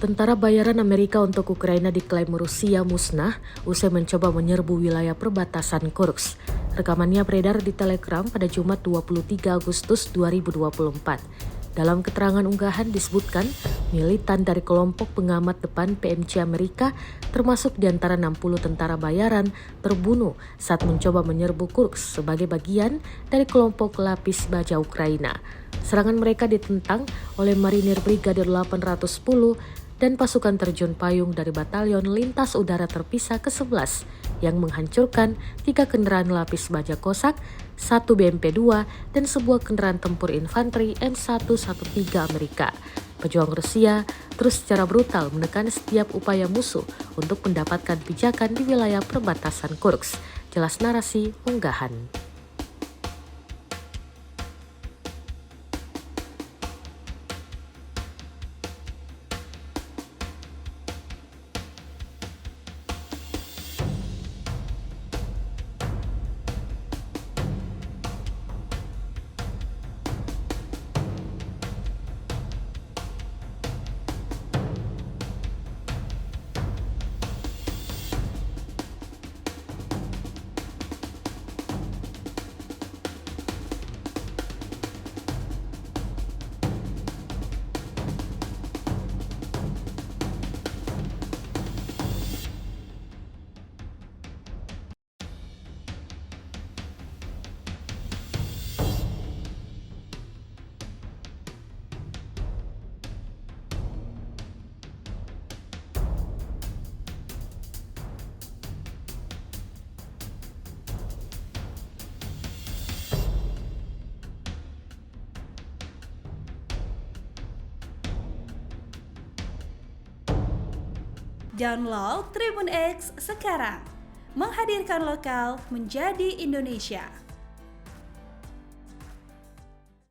Tentara bayaran Amerika untuk Ukraina diklaim Rusia musnah usai mencoba menyerbu wilayah perbatasan Kursk. Rekamannya beredar di Telegram pada Jumat 23 Agustus 2024. Dalam keterangan unggahan disebutkan, militan dari kelompok pengamat depan PMC Amerika, termasuk di antara 60 tentara bayaran, terbunuh saat mencoba menyerbu Kursk sebagai bagian dari kelompok lapis baja Ukraina. Serangan mereka ditentang oleh Marinir Brigadir 810 dan pasukan terjun payung dari Batalion Lintas Udara Terpisah ke-11 yang menghancurkan 3 kendaraan lapis baja Kosak, 1 BMP-2, dan sebuah kendaraan tempur infanteri M113 Amerika. Pejuang Rusia terus secara brutal menekan setiap upaya musuh untuk mendapatkan pijakan di wilayah perbatasan Kursk. Jelas narasi unggahan. Download Tribun X sekarang, menghadirkan lokal menjadi Indonesia.